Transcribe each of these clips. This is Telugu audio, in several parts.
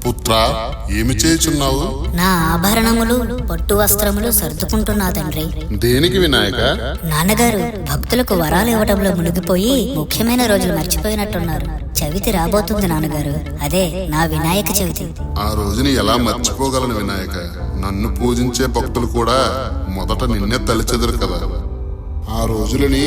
పుత్రా, ఏమి చేయుచున్నావు? నా ఆభరణములు పట్టు వస్త్రములు సర్దుకుంటున్నా తండ్రి. దేనికి వినాయక? నాన్నగారు భక్తులకు వరాలు ఇవ్వటంలో మునిగిపోయి ముఖ్యమైన రోజులు మర్చిపోయినట్టున్నారు. చవితి రాబోతుంది నాన్నగారు, అదే నా వినాయక చవితి. ఆ రోజుని ఎలా మర్చిపోగలను వినాయక? నన్ను పూజించే భక్తులు కూడా మొదట నిన్నే తలచెదరు కదా. ఆ రోజులని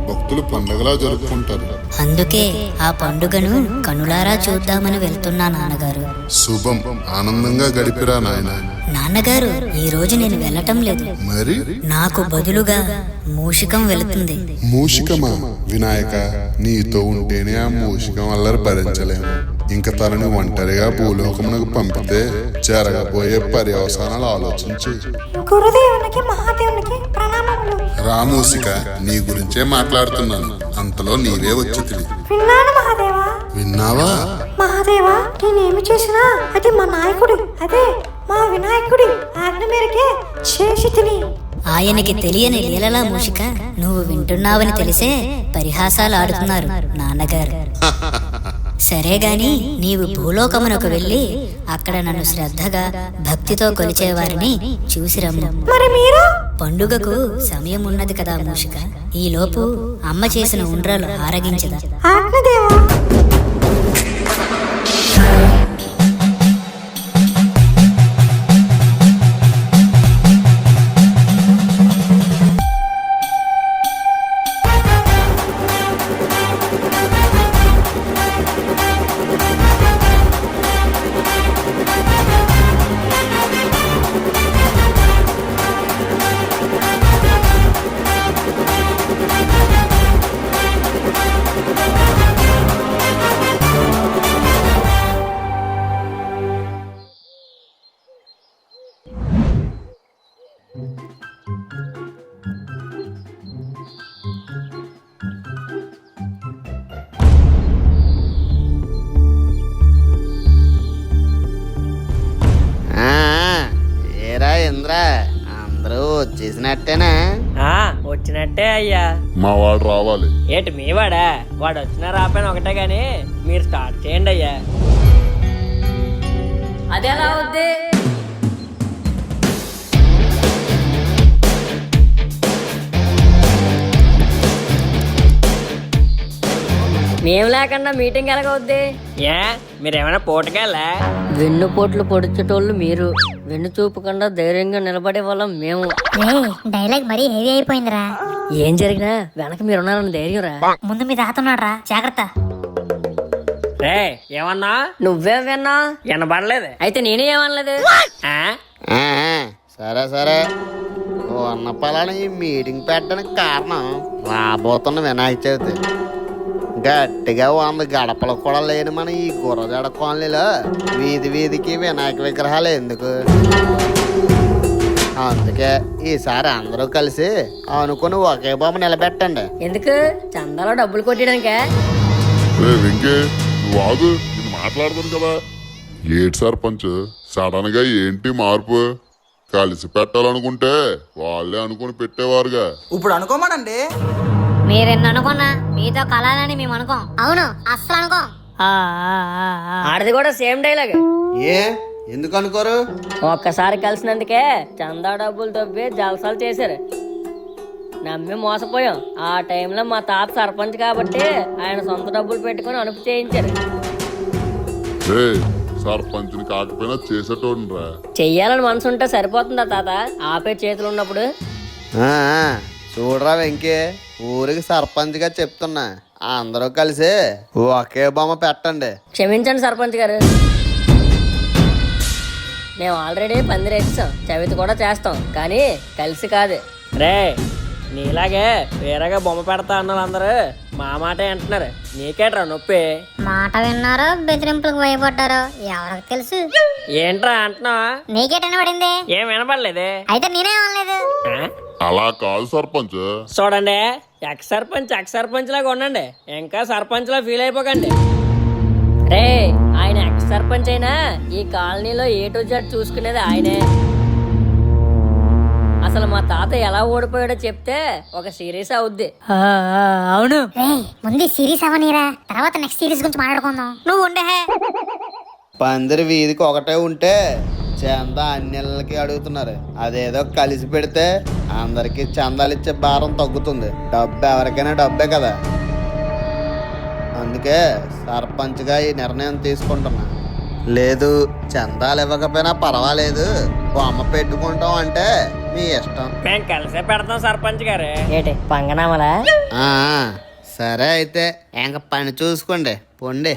భక్తులు పండగలా జరుపుకుంటారు. అందుకే ఆ పండుగను కనులారా చూద్దామని వెళ్తున్నా నాన్నగారు. శుభం, ఆనందంగా గడిపిరా నాయన. నాన్నగారు, ఈ రోజు నేను వెళ్ళటం లేదు. మరి నాకు బదులుగా మూషికం వెళుతుంది. మూషికమా? వినాయక, నీతో ఉంటేనే ఆ మూషికం అల్లరి భరించలేము. ఇంక తనని ఒంటరిగా భూలోకమునకు పంపితే జరగబోయే పర్యవసానాలు ఆలోచించి. గురుదేవునికి మహాదేవునికి ప్రణామములు. రామూసిక, నీ గురించే మాట్లాడుతున్నాను. అంతలో నీవే వచ్చి. విన్నాను మహాదేవా. విన్నావా? మహాదేవా, నేనేమి చేసినా అది మా నాయకుడి, అదే మా వినాయకుడి ఆజ్ఞ మేరకే చేసి తిని. ఆయనకి తెలియని లీలలా మూషిక, నువ్వు వింటున్నావని తెలిసే పరిహాసాలు ఆడుతున్నారు నాన్నగారు. సరే గాని నీవు భూలోకమునకు వెళ్ళి అక్కడ నన్ను శ్రద్ధగా భక్తితో కొలిచేవారిని చూసిరమ్ము. మరి మీరు? పండుగకు సమయం ఉన్నది కదా మూషిక, ఈలోపు అమ్మ చేసిన ఉండ్రాలు ఆరగించదా. ఆజ్ఞదేవా. ఏరా ఇంద్ర, అందరూ వచ్చేసినట్టేనా? వచ్చినట్టే అయ్యా. మా వాడు రావాలి. ఏటి మీ వాడా? వాడు వచ్చినా రాపోయినా ఒకటే గాని మీరు స్టార్ట్ చేయండి అయ్యా. అది ఎలా అవుద్ది? మేము లేకుండా మీటింగ్ ఎలాగవుద్ది? ఏ మీరేమైనా పోటుకెళ్ళా? వెన్నుపోట్లు పొడిచేటోళ్ళు మీరు, వెన్ను చూపకుండా ధైర్యంగా నిలబడే వాళ్ళం మేము. డైలాగ్ మరీ హెవీ అయిపోయిందిరా. ఏం జరిగినా వెనక మీరున్నారని ధైర్యం రా. ముందు మీ తాతున్నాడు రా, జాగ్రత్త. రే ఏమన్నా? నువ్వేం విన్నా? వినబడలేదు. అయితే నేనే ఏమనలేదు. సరే సరే, ఉన్న పొలాన్ని ఈ మీటింగ్ పెట్టడానికి కారణం రాబోతున్న వినాయక చవితి. గట్టిగా 100 గడపలు కూడా లేని మన ఈ గుర్రజాడ కాలనీలో వీధి వీధికి వినాయక విగ్రహాలు ఎందుకు? అందుకే ఈసారి అందరూ కలిసి అనుకుని ఒకే బొమ్మ నిలబెట్టండి. ఎందుకు? చందాలో డబ్బులు కొట్టడానికే? మాట్లాడుతాను కదా. ఏటి సర్పంచ్, సడన్ గా ఏంటి మార్పు? కలిసి పెట్టాలనుకుంటే వాళ్ళే అనుకుని పెట్టేవారుగా. ఇప్పుడు అనుకోమానండి. మీరెన్ని అనుకున్నా మీతో కలాలని మేము అనుకోం. అవును, అస్సలు అనుకోం. ఆడది కూడా సేమ్ డైలాగ్. ఏ ఎందుకు అనుకోరు? ఒక్కసారి కలిసినందుకే చందా డబ్బులు తవ్వి జలసాలు చేశారు. నమ్మి మోసపోయాం. ఆ టైంలో మా తాత సర్పంచ్ కాబట్టి ఆయన సొంత డబ్బులు పెట్టుకుని అనుపు చేయించారు. సర్పంచ్ కాకపోయినా చేసేటోడ్రా. చెయ్యాలని మనసు ఉంటే సరిపోతుందా తాత? ఆపే చేతులు ఉన్నప్పుడు. చూడరా వెంకీ, ఊరికి సర్పంచ్ గా చెప్తున్నా, అందరూ కలిసి ఒకే బొమ్మ పెట్టండి. క్షమించండి సర్పంచ్ గారు, మేము ఆల్రెడీ పందిరేస్తాం, చవితి కూడా చేస్తాం, కానీ కలిసి కాదు. రే నీలాగే వేరేగా బొమ్మ పెడతా అన్నారు అందరూ, మా మాట అంటున్నారు. నీకేట్రా నొప్పి? మాట విన్నారో బెదిరింపులకు భయపడ్డారో ఎవరికి తెలుసు. ఏంట్రా అంటున్నా? నీకేటని పడింది? ఏం వినపడలేదే. అయితే నేనే అనలేదు. అలా కాదు సర్పంచ్. చూడండి, ఎక్స్ సర్పంచ్ లాగా ఉండండి, ఇంకా సర్పంచ్ లా ఫీల్ అయిపోకండి. రే ఆయన ఎక్స్ సర్పంచ్ అయినా ఈ కాలనీలో ఏ టు జెడ్ చూసుకునేది ఆయనే. అసలు మా తాత ఎలా ఓడిపోయాడో చెప్తే ఒక సిరీస్ అవుద్ది. అవును, ముందు సిరీస్ అవనీరా, తర్వాత నెక్స్ట్ సిరీస్ గురించి మాట్లాడుకుందాం. నువ్వు ఉండే. పందిరి వీధికి ఒకటే ఉంటే చందా అన్నిళ్ళకి అడుగుతున్నారు. అదేదో కలిసి పెడితే అందరికి చందాలు ఇచ్చే భారం తగ్గుతుంది. డబ్బు ఎవరికైనా డబ్బే కదా. అందుకే సర్పంచ్గా ఈ నిర్ణయం తీసుకుంటున్నా. లేదు చందాలు ఇవ్వకపోయినా పర్వాలేదు, బొమ్మ పెట్టుకుంటాం అంటే మీ ఇష్టం. మేము కలిసే పెడతాం సర్పంచ్ గారు. ఏంటి పంగనామలా? ఆ, సరే అయితే ఇంక పని చూసుకోండి, పొండి.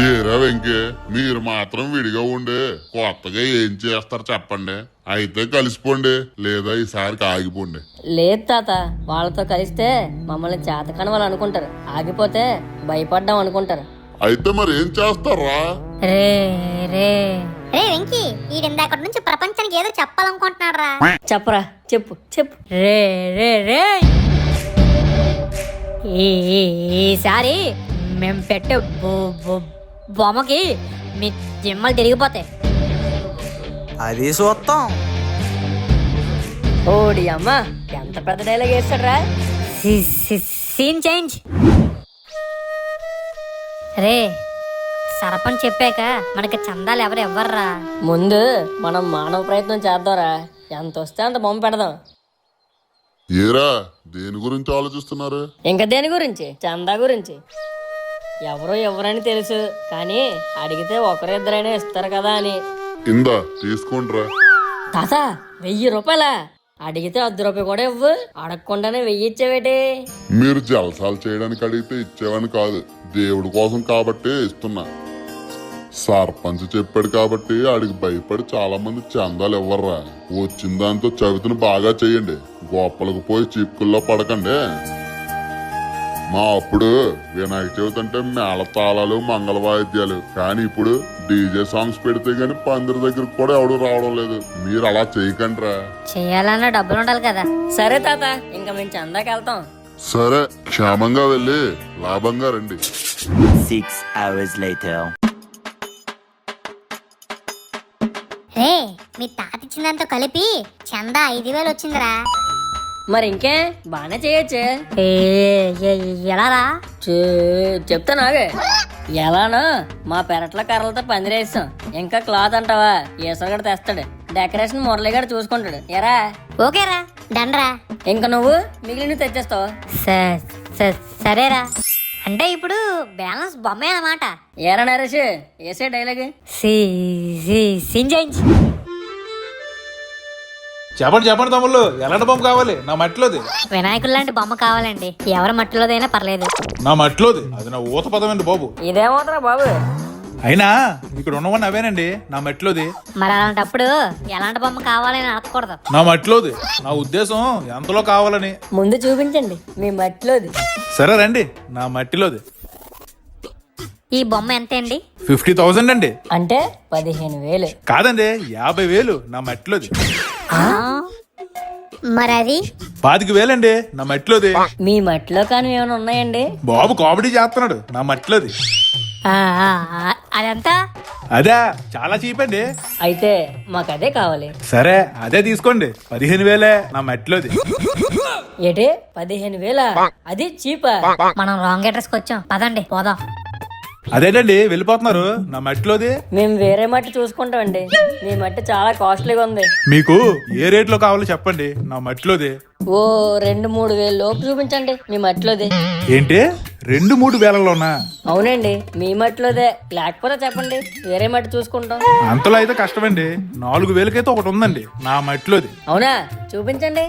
ఏరా వెంకే, మీరు మాత్రం విడిగా ఉండే కొత్తగా ఏం చేస్తారు చెప్పండి. అయితే కలిసిపోండి, లేదా ఈసారికి ఆగిపోండి. లేదు తాత, వాళ్ళతో కలిస్తే మమ్మల్ని చేతకాని వాళ్ళు అనుకుంటారు, ఆగిపోతే భయపడ్డాం అనుకుంటారు. అయితే మరి ఏం చేస్తారా? రే రే రే వెంకీ, ఈడిందాకటి నుంచి ప్రపంచానికి ఏదో చెప్పాలనుకుంటున్నాడు రా. చెప్పరా, చెప్పు చెప్పు. రే రే రే ఈసారి మేము పెట్టే బొమ్మకి మీ జిమ్మలు తిరిగిపోతాయి. అది చూస్తాం. ఓడి అమ్మ, ఎంత పెద్ద డైలాగ్ వేస్తాడ్రా. Scene change. రే సర్పంచ్ చెప్పాక మనకి చందాలు ఎవరు ఇవ్వర్రా. ముందు మనం మానవ ప్రయత్నం చేద్దాంరా, ఎంత వస్తే అంత బొమ్మ పెడదాం. ఏరా దేని గురించి ఆలోచిస్తున్నారు? ఇంకా దేని గురించి? చందా గురించి. ఎవరో ఎవరని తెలుసు, కానీ అడిగితే ఒకరిద్దరైనా ఇస్తారు కదా అని. ఇందా తీసుకుంట్రా. తాత 1000 రూపాయలా? అడిగితే 10 రూపాయలు కూడా ఇవ్వు, అడగకుండానే 1000 ఇచ్చేవేటి? మీరు జలసాలు చేయడానికి అడిగితే ఇచ్చేవని కాదు, దేవుడి కోసం కాబట్టి ఇస్తున్నా. సర్పంచ్ చెప్పాడు కాబట్టి ఆడికి భయపడి చాలా మంది చందాలు ఇవ్వర్రా. వచ్చిన దాంతో చవితిని బాగా చెయ్యండి, గొప్పలకు పోయి చిక్కుల్లో పడకండి. మా అప్పుడు వినాయక చవితి అంటే మేళ తాళాలు మంగళ వాయిద్యాలు, కానీ ఇప్పుడు డీజే సాంగ్స్ పెడితే గానీ పందిరి దగ్గరకు కూడా ఎవడు రావడం లేదు. మీరు అలా చేయకండిరా. చేయాలన్నా డబ్బులు ఉండాలి కదా. సరే తాత, ఇంకా మేము చందాకి వెళ్తాం. సరే క్షేమంగా వెళ్ళి లాభంగా రండి. 6 hours later. రే మీ తాత ఇచ్చిందంతా కలిపి చందా 5000 వచ్చిందిరా. మరి ఇంకే బానే చేయొచ్చు. ఎలారా? చెప్తా నాగే. ఎలానో మా పెరట్లో కర్రలతో పందిరేస్తాం. ఇంకా క్లాత్ అంటావా, ఈశ్వరగడ తెస్తాడు, డెకరేషన్ మురళిగాడు చూసుకుంటాడు. ఎరా ఓకేరా, డండ్రా. ఇంకా నువ్వు మిగిలిన తెచ్చేస్తావు. సరేరా. అంటే ఇప్పుడు బ్యాలెన్స్ బొమ్మే అన్నమాట. ఏరా నరేష్, వేసే డైలాగ్. Scene change. చెప్పండి తమ్ముళ్ళు, ఎలాంటి బొమ్మ కావాలి? నా మట్టిలోది. వినాయకుడు లాంటి బొమ్మ కావాలండి, ఎవరి మట్టిలోదైనా పర్లేదు. నా మట్టిలోది, అది నా ఊత పదమండి బాబు. ఇదేమవుతారా బాబు? అయినా ఇక్కడ ఉన్నవన్నీ అవేనండి, నా మట్టిలోది. మరి అలాంటప్పుడు ఎలాంటి బొమ్మ కావాలని అడగకూడదు. నా మట్టిలోది, నా ఉద్దేశం ఎంతలో కావాలని. ముందు చూపించండి మీ మట్టిలోది. సరే రండి, నా మట్టిలోది. ఈ బొమ్మ ఎంత అండి? 50,000 అండి. అంటే 15,000. కాదండి, 50,000 నా మట్టిలోది. మరి అది 25,000 అండి నా మట్టిలోది. మీ మట్టిలో కానీ ఏమైనా ఉన్నాయండి? బాబు కామెడీ చేస్తున్నాడు, నా మట్టిలోది. అదంతా అదే చాలా చీప్ అండి. అయితే మాకు అదే కావాలి. సరే అదే తీసుకోండి, 15,000 నా మట్టిలోది. ఏటే 15,000? అది చీపా? మనం రాంగ్ అడ్రస్కి వచ్చాం, పదండి పోదాం. అదేనండి వెళ్ళిపోతున్నారు, నా మట్టిలోది. మేము వేరే మట్టి చూసుకుంటామండి, మీ మట్టి చాలా కాస్ట్లీగా ఉంది. మీకు ఏ రేట్లో కావాలో చెప్పండి, నా మట్టిలోది. ఓ 2-3 వేలు లోపు చూపించండి మీ మట్టిలోది. ఏంటి 2-3 వేలలోనా? అవునండి, మీ మట్టిలోదే. లేకపోతే చెప్పండి, వేరే మట్టి చూసుకుంటాం. అంతలో అయితే కష్టమండి, 4,000కైతే ఒకటి ఉందండి నా మట్టిలోది. అవునా? చూపించండి.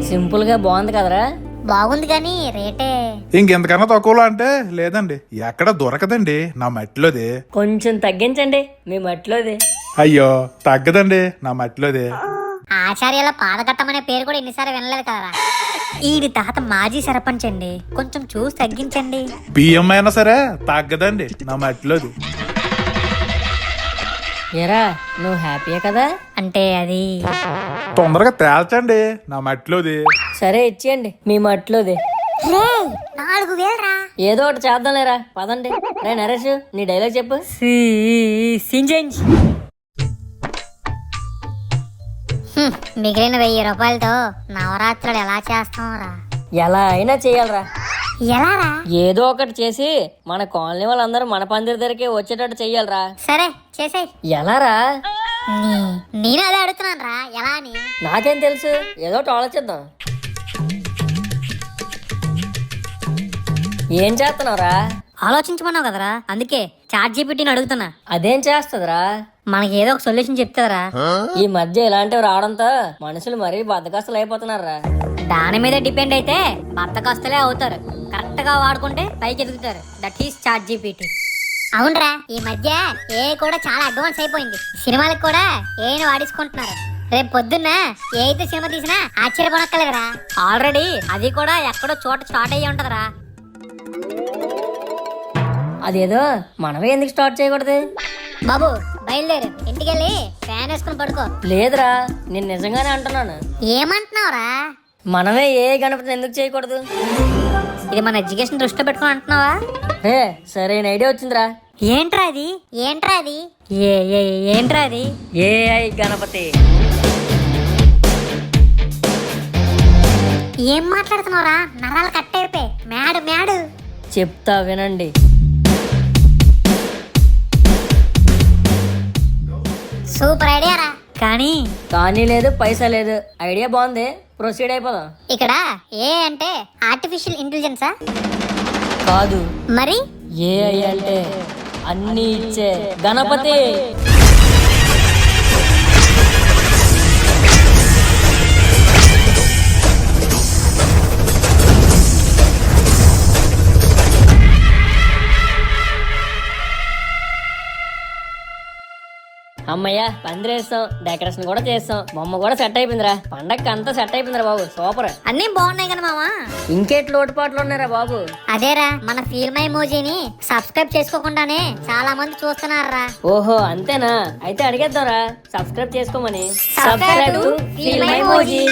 సింపుల్ గా బాగుంది కదరా? బాగుంది కానీ రేటే ఇంకెంతకన్నా తక్కువలో అంటే లేదండి, ఎక్కడ దొరకదండి నా మట్టిలోది. కొంచెం తగ్గించండి మీ మట్టిలోది. అయ్యో తగ్గదండి నా మట్టిలోది. ఆచార్యాల పాదకట్టమనే పేరు కూడా ఎన్నిసార్లు వినలేదు కదరా. ఈడి తాత మాజీ సర్పంచ్ అండి, కొంచెం చూసి తగ్గించండి. బియ్యం అయినా సరే తగ్గదండి నా మట్టిలోది. ఏరా నువ్వు హ్యాపీయే కదా? అంటే అది తొందరగా తేల్చండి నా మట్టిలోది. సరే ఇచ్చేయండి మీ మట్టిలోది. రే 4,000 రా. ఏదో ఒకటి చేద్దాం లేరా, పదండి. రే నరేష్, నీ డైలాగ్ చెప్పు. మిగిలిన 1,000 రూపాయలతో నవరాత్రులు ఎలా చేస్తాంరా? ఎలా అయినా చెయ్యాలరా. ఎలా రా? ఏదో ఒకటి చేసి మన కాలనీ వాళ్ళందరూ మన పందిరి దగ్గరికి వచ్చేటట్టు చెయ్యాలరా. సరే చేసేయ్. ఎలారా? నేను అదే అడుగుతున్నాను రా, ఎలా అని. నాకేం తెలుసు, ఏదో ఒకటి ఆలోచిద్దాం. ఏం చేస్తున్నావురా? ఆలోచించమన్నావు కదరా, అందుకే చాట్ జీపీటీని అడుగుతున్నా. అదేం చేస్తుందిరా? మనకి ఏదో ఒక సొల్యూషన్ చెప్తారా? ఈ మధ్య ఇలాంటివి రావడంతో మనుషులు మరీ బద్దకస్తులు అయిపోతున్నారా. దాని మీద డిపెండ్ అయితే బద్దకస్తులే అవుతారు. కరెక్ట్ గా వాడుకుంటే పైకి ఎదుగుతారు. That is ChatGPT. అవునరా, ఈ మధ్య ఏ కూడా చాలా అడ్వాన్స్ అయిపోయింది. సినిమాలకు కూడా ఏని వాడేసుకుంటున్నారు. రేపు పొద్దున్న ఏ అయితే సినిమా తీసినా ఆశ్చర్యపోనక్కర్లేదురా. ఆల్రెడీ అది కూడా ఎక్కడో చోట స్టార్ట్ అయ్యి ఉంటదిరా. అదేదో మనమే ఎందుకు స్టార్ట్ చేయకూడదు? బాబు బయలుదేరు, ఇంటికెళ్ళి ఫ్యాన్ వేసుకుని పడుకో. లేదురా, నేను నిజంగానే అంటున్నాను. ఏమంటున్నావురా? మనమే ఏ గణపతిని ఎందుకు చేయకూడదు? ఇది మన ఎడ్యుకేషన్ దృష్టిలో పెట్టుకుని అంటున్నావా? ఏ సరైన ఐడియా వచ్చిందిరా. ఏంట్రా అది? ఏంట్రా అది? ఏంట్రా అది? ఏఐ గణపతి. ఏం మాట్లాడుతున్నావురా? నరాలు కట్టయిపోయి మ్యాడు మ్యాడు. చెప్తా వినండి. సూపర్ ఐడియా రా. కానీ లేదు, పైసా లేదు. ఐడియా బాగుంది, ప్రొసీడ్ అయిపోదాం. ఇక్కడ ఏ అంటే ఆర్టిఫిషియల్ ఇంటెలిజెన్సా? కాదు, మరి ఏఐ అంటే అన్ని ఇచ్చే గణపతి. అమ్మయ్య, పందిరేస్తాం, డెకరేషన్ కూడా చేస్తాం, బొమ్మ కూడా సెట్ అయిపోయిందిరా. పండగకి అంతా సెట్ అయిపోయిందిరా బాబు, సూపర్. అన్నీ బాగున్నాయి కదా మామా. ఇంకేటి లోటుపాట్లు ఉన్నారా బాబు? అదేరా, మన ఫీల్ మై మోజీని సబ్స్క్రైబ్ చేసుకోకుండానే చాలా మంది చూస్తున్నారా. ఓహో అంతేనా? అయితే అడిగేద్దాంరా, సబ్స్క్రైబ్ చేసుకోమని. Subscribe to Feel My Emoji.